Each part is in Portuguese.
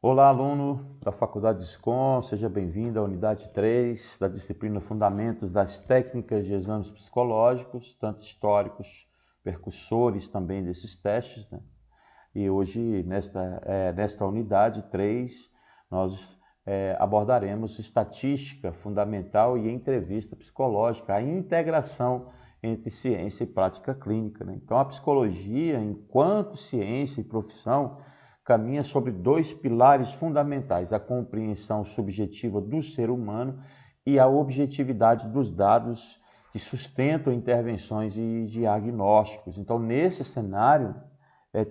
Olá, aluno da Faculdade SCOM, seja bem-vindo à unidade 3 da disciplina Fundamentos das Técnicas de Exames Psicológicos, tanto históricos, percussores também desses testes, né? E hoje, nesta unidade 3, nós abordaremos estatística fundamental e entrevista psicológica, a integração entre ciência e prática clínica, né? Então, a psicologia, enquanto ciência e profissão, caminha sobre dois pilares fundamentais: a compreensão subjetiva do ser humano e a objetividade dos dados que sustentam intervenções e diagnósticos. Então, nesse cenário,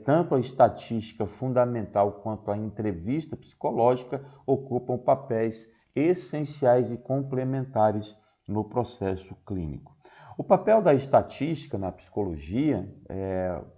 tanto a estatística fundamental quanto a entrevista psicológica ocupam papéis essenciais e complementares no processo clínico. O papel da estatística na psicologia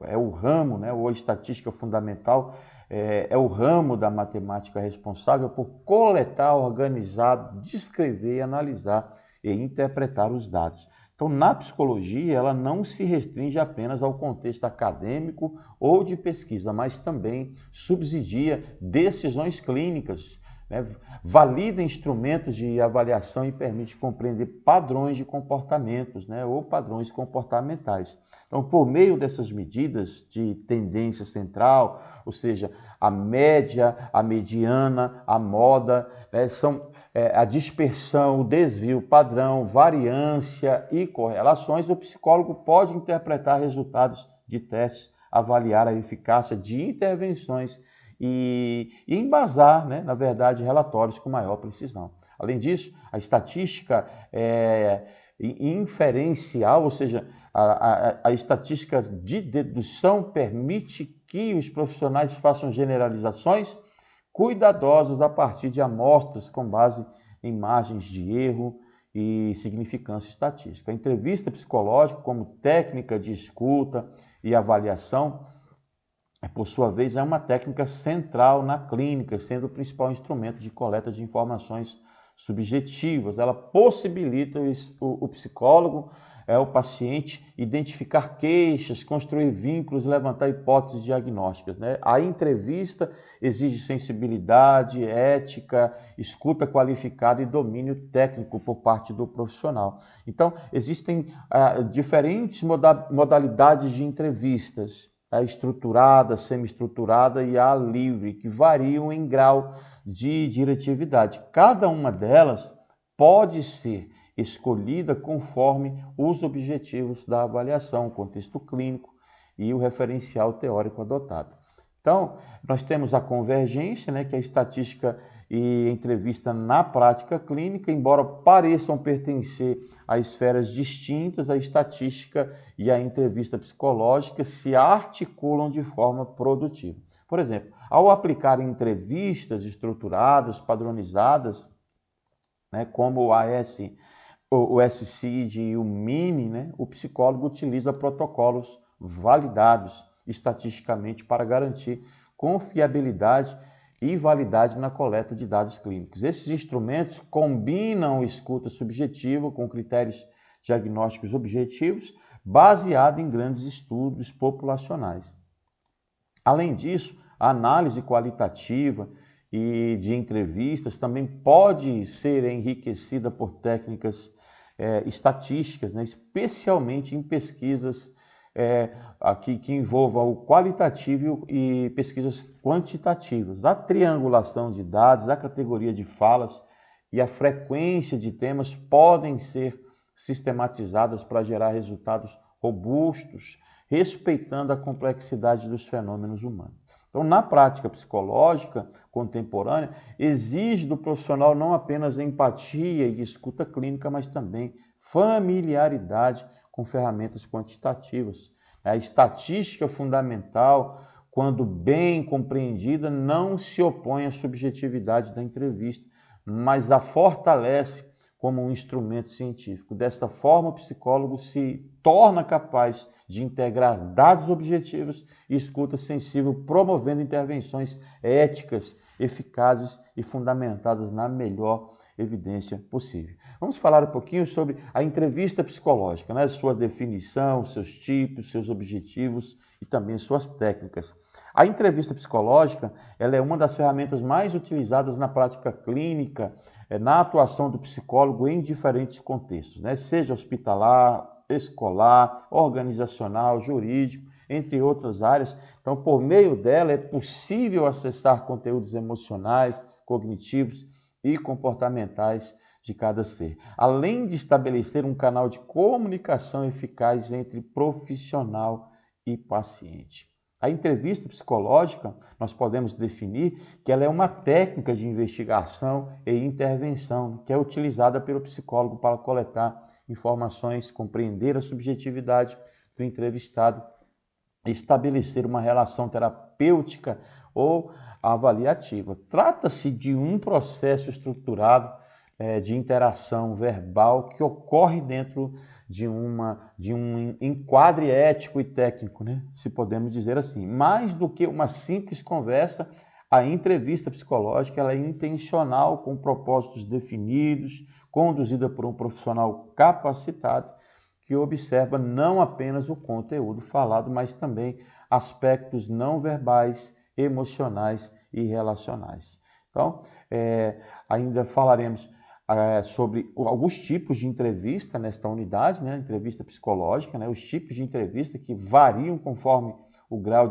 é o ramo, né, ou a estatística fundamental é o ramo da matemática responsável por coletar, organizar, descrever, analisar e interpretar os dados. Então, na psicologia, ela não se restringe apenas ao contexto acadêmico ou de pesquisa, mas também subsidia decisões clínicas, né? Valida instrumentos de avaliação e permite compreender padrões de comportamentos, né? Ou padrões comportamentais. Então, por meio dessas medidas de tendência central, ou seja, a média, a mediana, a moda, né? São a dispersão, o desvio, padrão, variância e correlações, o psicólogo pode interpretar resultados de testes, avaliar a eficácia de intervenções e embasar, né, na verdade, relatórios com maior precisão. Além disso, a estatística inferencial, ou seja, a estatística de dedução permite que os profissionais façam generalizações cuidadosas a partir de amostras com base em margens de erro e significância estatística. A entrevista psicológica, como técnica de escuta e avaliação, por sua vez, é uma técnica central na clínica, sendo o principal instrumento de coleta de informações subjetivas. Ela possibilita o psicólogo, o paciente, identificar queixas, construir vínculos, levantar hipóteses diagnósticas, né? A entrevista exige sensibilidade, ética, escuta qualificada e domínio técnico por parte do profissional. Então, existem diferentes modalidades de entrevistas: a estruturada, semi-estruturada e a livre, que variam em grau de diretividade. Cada uma delas pode ser escolhida conforme os objetivos da avaliação, o contexto clínico e o referencial teórico adotado. Então, nós temos a convergência, né, que é a estatística e entrevista na prática clínica, embora pareçam pertencer a esferas distintas, a estatística e a entrevista psicológica se articulam de forma produtiva. Por exemplo, ao aplicar entrevistas estruturadas, padronizadas, né, como o SCID e o MINI, né, o psicólogo utiliza protocolos validados estatisticamente para garantir confiabilidade e validade na coleta de dados clínicos. Esses instrumentos combinam escuta subjetiva com critérios diagnósticos objetivos, baseado em grandes estudos populacionais. Além disso, a análise qualitativa e de entrevistas também pode ser enriquecida por técnicas estatísticas, né, especialmente em pesquisas que envolvam o qualitativo e pesquisas quantitativas. A triangulação de dados, a categoria de falas e a frequência de temas podem ser sistematizadas para gerar resultados robustos, respeitando a complexidade dos fenômenos humanos. Então, na prática psicológica contemporânea, exige do profissional não apenas empatia e escuta clínica, mas também familiaridade com ferramentas quantitativas. A estatística fundamental, quando bem compreendida, não se opõe à subjetividade da entrevista, mas a fortalece como um instrumento científico. Desta forma, o psicólogo se torna capaz de integrar dados objetivos e escuta sensível, promovendo intervenções éticas, eficazes e fundamentadas na melhor evidência possível. Vamos falar um pouquinho sobre a entrevista psicológica, né? Sua definição, seus tipos, seus objetivos e também suas técnicas. A entrevista psicológica, ela é uma das ferramentas mais utilizadas na prática clínica, na atuação do psicólogo em diferentes contextos, né? Seja hospitalar, escolar, organizacional, jurídico, entre outras áreas. Então, por meio dela é possível acessar conteúdos emocionais, cognitivos e comportamentais de cada ser, além de estabelecer um canal de comunicação eficaz entre profissional e paciente. A entrevista psicológica, nós podemos definir que ela é uma técnica de investigação e intervenção que é utilizada pelo psicólogo para coletar informações, compreender a subjetividade do entrevistado, estabelecer uma relação terapêutica ou avaliativa. Trata-se de um processo estruturado de interação verbal que ocorre dentro de um enquadre ético e técnico, né? Se podemos dizer assim. Mais do que uma simples conversa, a entrevista psicológica ela é intencional, com propósitos definidos, conduzida por um profissional capacitado, que observa não apenas o conteúdo falado, mas também aspectos não verbais, emocionais e relacionais. Então, ainda falaremos sobre alguns tipos de entrevista nesta unidade, né? Entrevista psicológica, né? Os tipos de entrevista que variam conforme o grau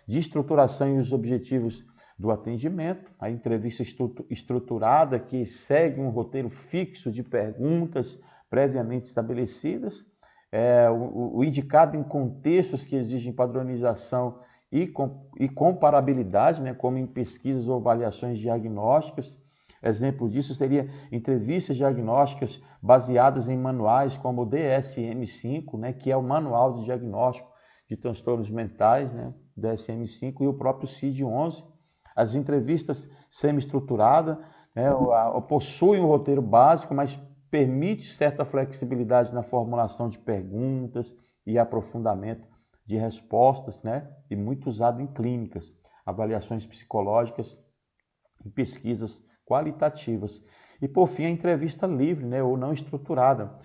de estruturação e os objetivos do atendimento. A entrevista estruturada, que segue um roteiro fixo de perguntas previamente estabelecidas, o indicado em contextos que exigem padronização e comparabilidade, né, como em pesquisas ou avaliações diagnósticas. Exemplo disso seria entrevistas diagnósticas baseadas em manuais como o DSM-5, né, que é o Manual de Diagnóstico de Transtornos Mentais, né, DSM-5, e o próprio CID-11. As entrevistas semi-estruturadas, né, possuem um roteiro básico, mas permite certa flexibilidade na formulação de perguntas e aprofundamento de respostas, né? E muito usado em clínicas, avaliações psicológicas e pesquisas qualitativas. E, por fim, a entrevista livre, né? Ou não estruturada.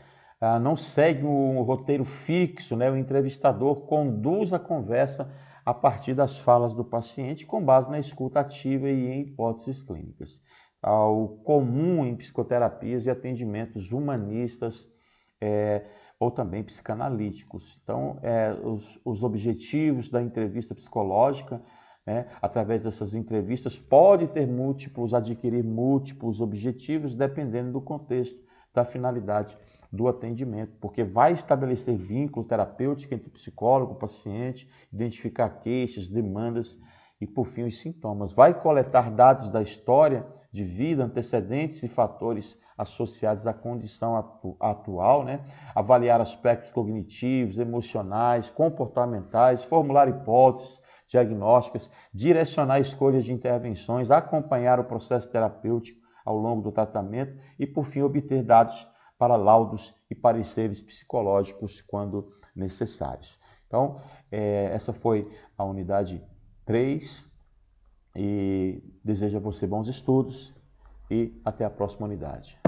Não segue um roteiro fixo, né? O entrevistador conduz a conversa a partir das falas do paciente com base na escuta ativa e em hipóteses clínicas. Ao comum em psicoterapias e atendimentos humanistas ou também psicanalíticos. Então, os objetivos da entrevista psicológica, através dessas entrevistas, pode adquirir múltiplos objetivos, dependendo do contexto, da finalidade do atendimento, porque vai estabelecer vínculo terapêutico entre o psicólogo e o paciente, identificar queixas, demandas e, por fim, os sintomas. Vai coletar dados da história de vida, antecedentes e fatores associados à condição atual, né? Avaliar aspectos cognitivos, emocionais, comportamentais, formular hipóteses diagnósticas, direcionar escolhas de intervenções, acompanhar o processo terapêutico ao longo do tratamento e, por fim, obter dados para laudos e pareceres psicológicos quando necessários. Então, essa foi a unidade 3 e desejo a você bons estudos e até a próxima unidade.